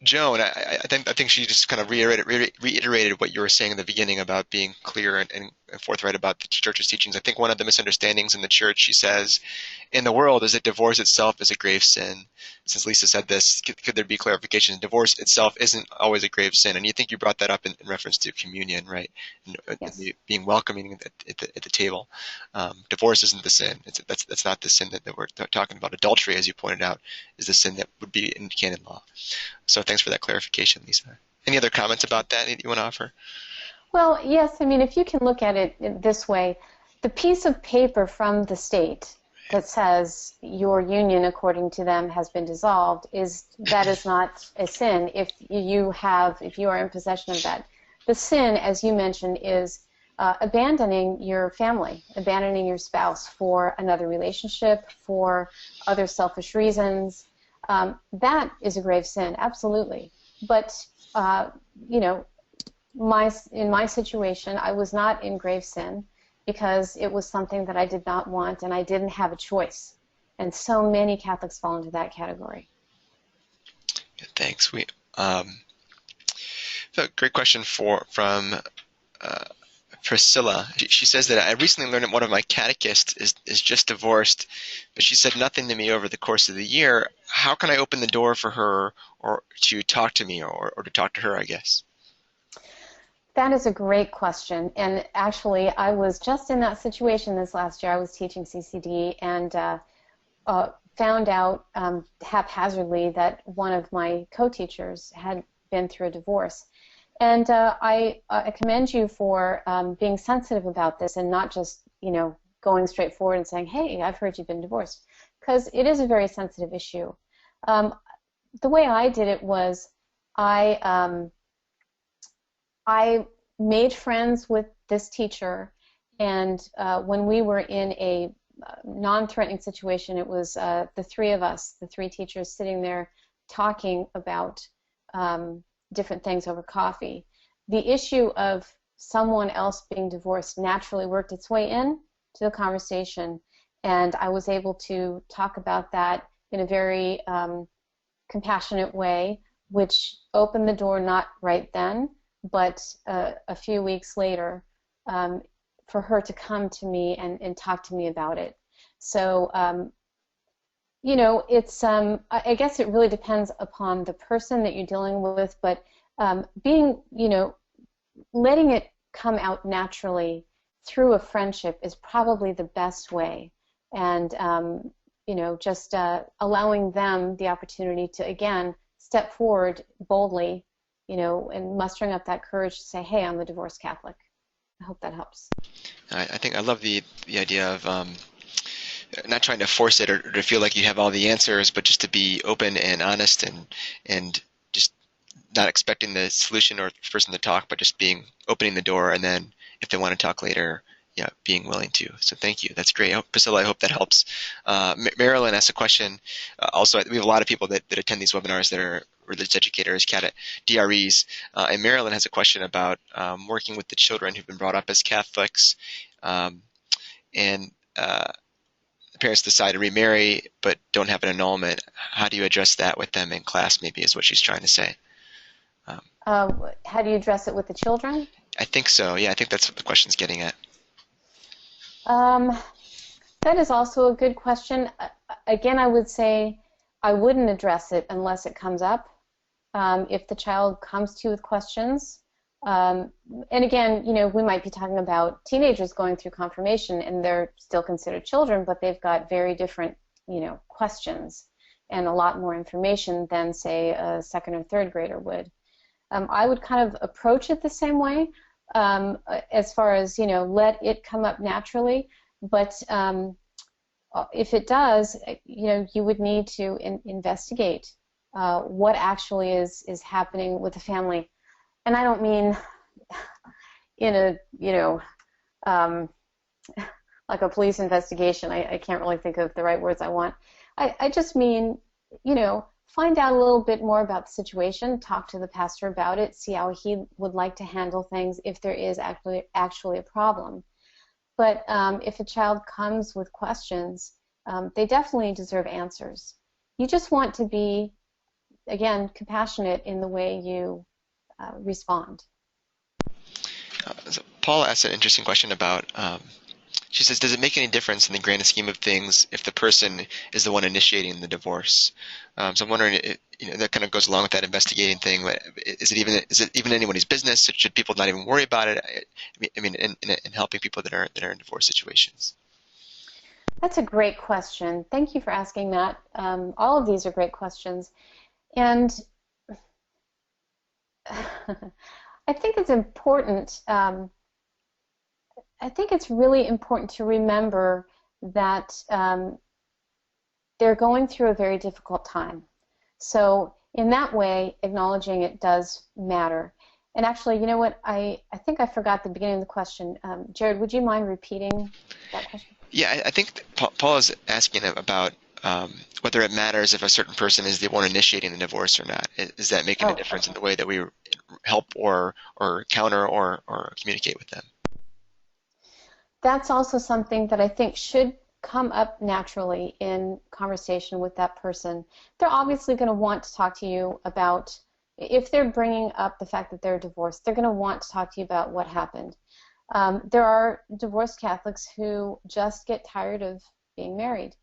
Joan. I think she just kind of reiterated what you were saying in the beginning about being clear and forthright about the church's teachings. I think one of the misunderstandings in the church, she says, in the world, is that divorce itself is a grave sin. Since Lisa said this, could there be clarification? Divorce itself isn't always a grave sin, and you think you brought that up in reference to communion, right? Yes. Being welcoming at the table. Divorce isn't the sin. That's not the sin that we're talking about. Adultery, as you pointed out, is the sin that would be in canon law. So thanks for that clarification, Lisa. Any other comments about that you want to offer? Well, yes. I mean, if you can look at it this way, the piece of paper from the state that says your union, according to them, has been dissolved, that is not a sin if you are in possession of that. The sin, as you mentioned, is abandoning your family, abandoning your spouse for another relationship, for other selfish reasons. That is a grave sin, absolutely. But in my situation, I was not in grave sin because it was something that I did not want, and I didn't have a choice. And so many Catholics fall into that category. Thanks. A great question from Priscilla. She says that I recently learned that one of my catechists is just divorced, but she said nothing to me over the course of the year. How can I open the door for her or to talk to me or to talk to her, I guess? That is a great question, and actually I was just in that situation this last year. I was teaching CCD and found out haphazardly that one of my co-teachers had been through a divorce. And I commend you for being sensitive about this and not just, going straight forward and saying, hey, I've heard you've been divorced, because it is a very sensitive issue. The way I did it was I made friends with this teacher, and when we were in a non-threatening situation, it was the three of us, the three teachers, sitting there talking about different things over coffee. The issue of someone else being divorced naturally worked its way in to the conversation, and I was able to talk about that in a very compassionate way, which opened the door, not right then, but a few weeks later, for her to come to me and talk to me about it. So, it's I guess it really depends upon the person that you're dealing with, but letting it come out naturally through a friendship is probably the best way, and just allowing them the opportunity to again step forward boldly, and mustering up that courage to say, hey, I'm a divorced Catholic. I hope that helps. I think I love the idea of not trying to force it or to feel like you have all the answers, but just to be open and honest and just not expecting the solution or the person to talk, but just opening the door, and then if they want to talk later, being willing to. So thank you. That's great. Priscilla, I hope that helps. Marilyn asked a question. Also, we have a lot of people that attend these webinars that are religious educators, DREs, and Marilyn has a question about working with the children who've been brought up as Catholics, and the parents decide to remarry but don't have an annulment. How do you address that with them in class, maybe, is what she's trying to say. How do you address it with the children? I think so. Yeah, I think that's what the question's getting at. That is also a good question. Again, I would say I wouldn't address it unless it comes up. If the child comes to you with questions, and again, we might be talking about teenagers going through confirmation, and they're still considered children, but they've got very different, questions and a lot more information than, say, a second or third grader would. I would kind of approach it the same way, as far as, let it come up naturally, but if it does, you would need to investigate what actually is happening with the family. And I don't mean in a, like a police investigation. I can't really think of the right words I want. I just mean, find out a little bit more about the situation, talk to the pastor about it, see how he would like to handle things if there is actually a problem. But if a child comes with questions, they definitely deserve answers. You just want to be, again, compassionate in the way you respond. So Paula asked an interesting question about, she says, does it make any difference in the grand scheme of things if the person is the one initiating the divorce? So I'm wondering, that kind of goes along with that investigating thing. Is it even anybody's business? Should people not even worry about it? I mean, in helping people that are in divorce situations. That's a great question. Thank you for asking that. All of these are great questions, and I think it's important. I think it's really important to remember that they're going through a very difficult time. So in that way, acknowledging it does matter. And actually, you know what? I think I forgot the beginning of the question. Jared, would you mind repeating that question? Yeah, I think Paul is asking about whether it matters if a certain person is the one initiating the divorce or not. Is that making a difference in the way that we help or counter or communicate with them? That's also something that I think should come up naturally in conversation with that person. They're obviously going to want to talk to you about, if they're bringing up the fact that they're divorced, they're going to want to talk to you about what happened. There are divorced Catholics who just get tired of being married,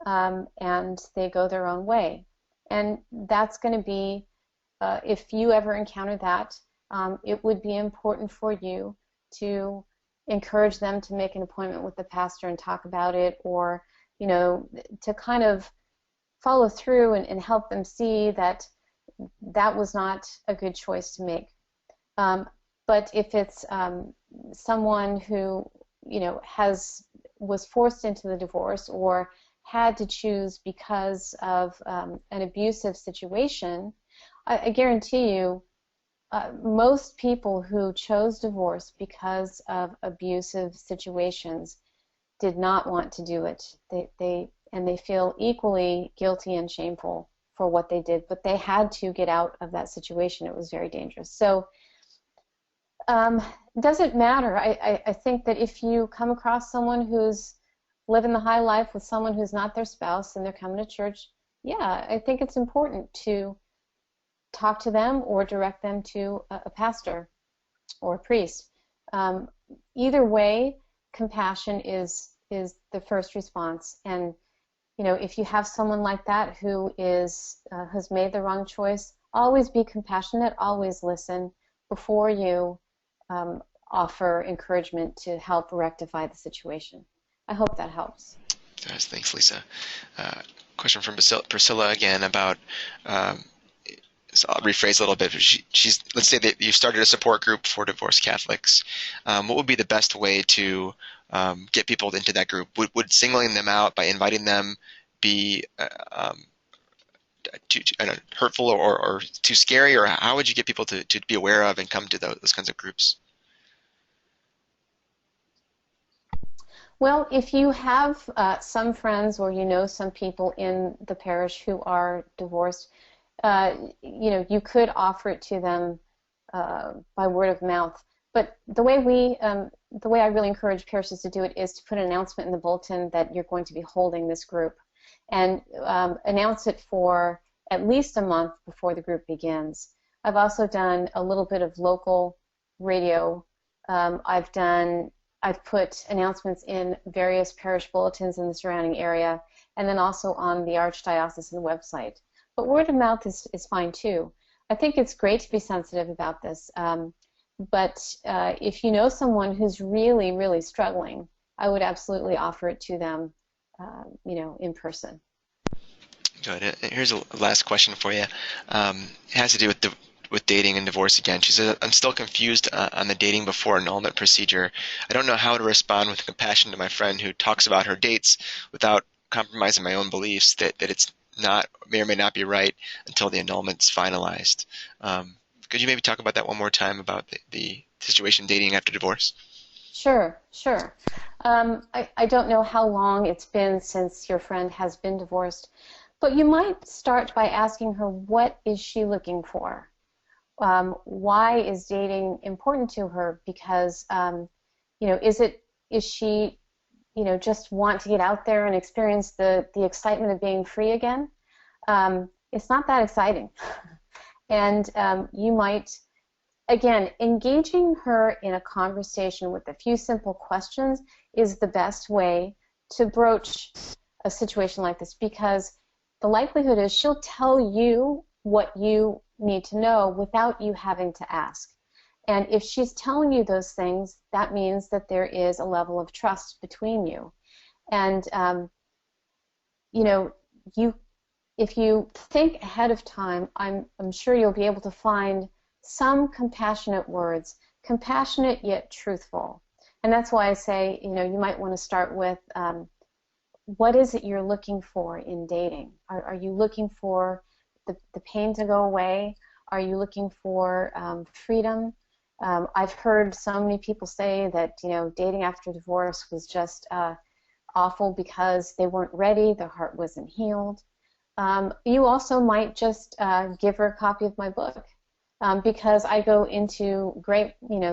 and they go their own way. And that's going to be, if you ever encounter that, it would be important for you to encourage them to make an appointment with the pastor and talk about it, or, you know, to kind of follow through and help them see that that was not a good choice to make. But if it's someone who, you know, was forced into the divorce or had to choose because of an abusive situation, I guarantee you most people who chose divorce because of abusive situations did not want to do it. They feel equally guilty and shameful for what they did, but they had to get out of that situation. It was very dangerous. So it doesn't matter. I think that if you come across someone who's living the high life with someone who's not their spouse and they're coming to church, yeah, I think it's important to talk to them or direct them to a pastor or a priest. Either way, compassion is the first response. And you know, if you have someone like that who has made the wrong choice, always be compassionate, always listen before you offer encouragement to help rectify the situation. I hope that helps. Yes, thanks, Lisa. Question from Priscilla again about, so I'll rephrase a little bit. She's, let's say that you started a support group for divorced Catholics. What would be the best way to get people into that group? Would singling them out by inviting them be too hurtful or too scary, or how would you get people to be aware of and come to those kinds of groups? Well, if you have some friends or you know some people in the parish who are divorced, you know, you could offer it to them by word of mouth. But the way I really encourage parishes to do it is to put an announcement in the bulletin that you're going to be holding this group, and announce it for at least a month before the group begins. I've also done a little bit of local radio. I've put announcements in various parish bulletins in the surrounding area, and then also on the Archdiocesan website. But word of mouth is fine too. I think it's great to be sensitive about this. But if you know someone who's really, really struggling, I would absolutely offer it to them, you know, in person. Good. Here's a last question for you. It has to do with dating and divorce again. She says, I'm still confused on the dating before annulment procedure. I don't know how to respond with compassion to my friend who talks about her dates without compromising my own beliefs that it's not, may or may not be right until the annulment's finalized. Could you maybe talk about that one more time about the situation dating after divorce? Sure. I don't know how long it's been since your friend has been divorced, but you might start by asking her, what is she looking for? Why is dating important to her? Because, you know, is she, you know, just want to get out there and experience the excitement of being free again? It's not that exciting. And you might, again, engaging her in a conversation with a few simple questions is the best way to broach a situation like this, because the likelihood is she'll tell you what you need to know without you having to ask. And if she's telling you those things, that means that there is a level of trust between you. And, you know, if you think ahead of time, I'm sure you'll be able to find some compassionate words, compassionate yet truthful. And that's why I say, you know, you might want to start with, what is it you're looking for in dating? Are you looking for the pain to go away? Are you looking for freedom? I've heard so many people say that, you know, dating after divorce was just awful because they weren't ready, their heart wasn't healed. You also might just give her a copy of my book, because I go into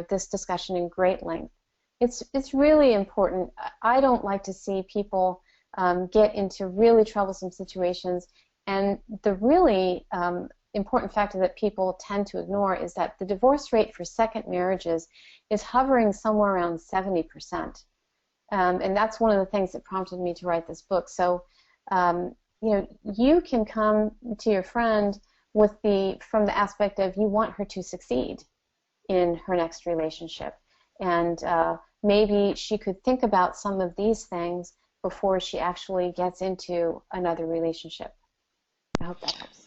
this discussion in great length. It's really important. I don't like to see people get into really troublesome situations, and the really important factor that people tend to ignore is that the divorce rate for second marriages is hovering somewhere around 70%. And that's one of the things that prompted me to write this book. So, you know, you can come to your friend from the aspect of you want her to succeed. in her next relationship. And maybe she could think about some of these things before she actually gets into another relationship. I hope that helps.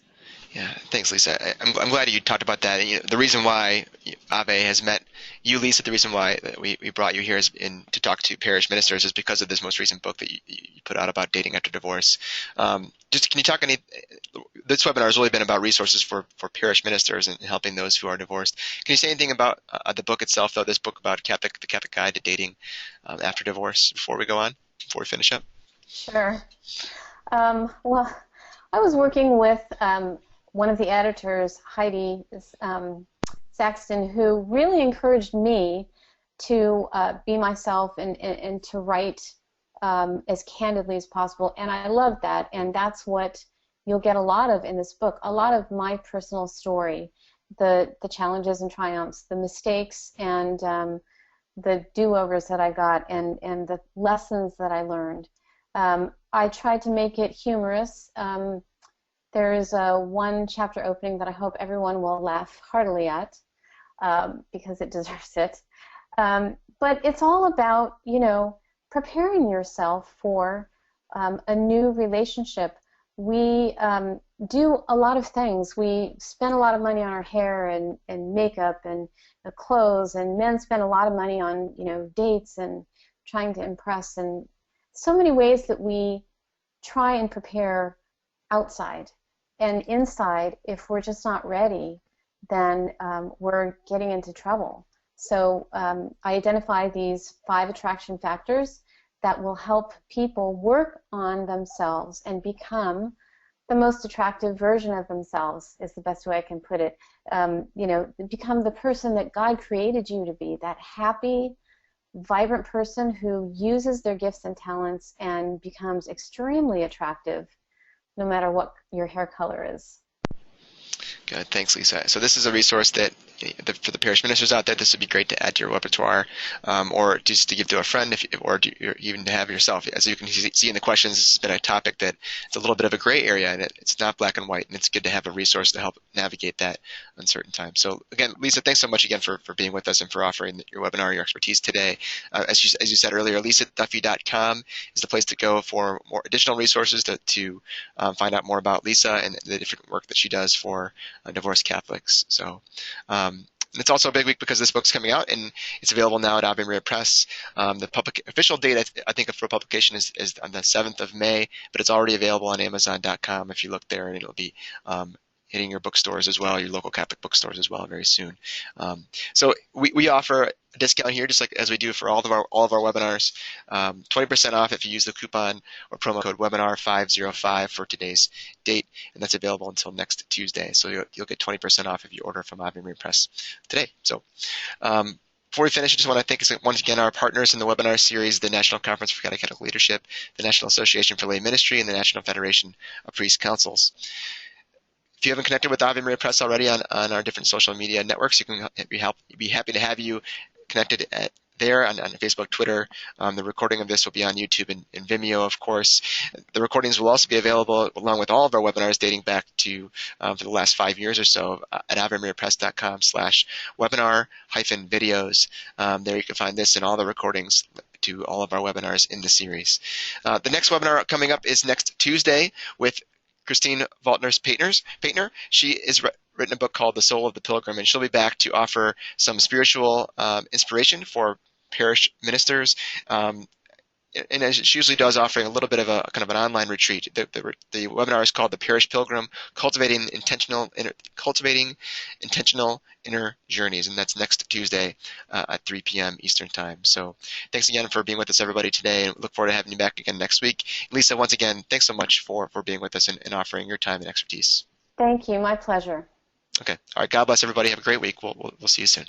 Yeah, thanks, Lisa. I'm glad you talked about that. And, the reason why Ave has met you, Lisa, the reason why we brought you here to talk to parish ministers is because of this most recent book that you put out about dating after divorce. Can you talk this webinar has really been about resources for parish ministers and helping those who are divorced. Can you say anything about the book itself, though, this book about the Catholic Guide to Dating after Divorce, before we finish up? Sure. Well, I was working with one of the editors, Heidi Saxton, who really encouraged me to be myself and to write as candidly as possible. And I love that. And that's what you'll get a lot of in this book, a lot of my personal story, the challenges and triumphs, the mistakes and the do-overs that I got, and the lessons that I learned. I tried to make it humorous. There is one chapter opening that I hope everyone will laugh heartily at because it deserves it. But it's all about, preparing yourself for a new relationship. We do a lot of things. We spend a lot of money on our hair and makeup and clothes, and men spend a lot of money on, dates and trying to impress, and so many ways that we try and prepare outside. And inside, if we're just not ready, then we're getting into trouble. So I identify these 5 attraction factors that will help people work on themselves and become the most attractive version of themselves, is the best way I can put it. Become the person that God created you to be, that happy, vibrant person who uses their gifts and talents and becomes extremely attractive no matter what your hair color is. Good. Thanks, Lisa. So this is a resource that, for the parish ministers out there, this would be great to add to your repertoire, or just to give to a friend, or even to have yourself. As you can see in the questions, this has been a topic that it's a little bit of a gray area, and it's not black and white, and it's good to have a resource to help navigate that uncertain time. So again, Lisa, thanks so much again for being with us and for offering your webinar, your expertise today. As you said earlier, lisaduffy.com is the place to go for more additional resources to find out more about Lisa and the different work that she does for divorced Catholics. So and it's also a big week because this book's coming out, and it's available now at Ave Maria Press. The official date, I think, for publication is on the 7th of May, but it's already available on Amazon.com if you look there, and it'll be hitting your bookstores as well, your local Catholic bookstores as well, very soon. So we offer a discount here, just like as we do for all of our webinars, 20% off if you use the coupon or promo code webinar505 for today's date, and that's available until next Tuesday. So you'll get 20% off if you order from Ave Maria Press today. So before we finish, I just want to thank once again our partners in the webinar series, the National Conference for Catechetical Leadership, the National Association for Lay Ministry, and the National Federation of Priest Councils. If you haven't connected with Ave Maria Press already on our different social media networks, you can be happy to have you connected there on Facebook, Twitter. The recording of this will be on YouTube and Vimeo, of course. The recordings will also be available along with all of our webinars dating back to for the last 5 years or so at avemariapress.com/webinar-videos. There you can find this and all the recordings to all of our webinars in the series. The next webinar coming up is next Tuesday with Christine Valtner-Paintner. She has written a book called The Soul of the Pilgrim, and she'll be back to offer some spiritual inspiration for parish ministers. And as she usually does, offering a little bit of a kind of an online retreat. The webinar is called The Parish Pilgrim, Cultivating Intentional Inner Journeys, and that's next Tuesday at 3 p.m. Eastern Time. So thanks again for being with us, everybody, today, and look forward to having you back again next week. Lisa, once again, thanks so much for being with us and offering your time and expertise. Thank you. My pleasure. Okay. All right. God bless everybody. Have a great week. We'll see you soon.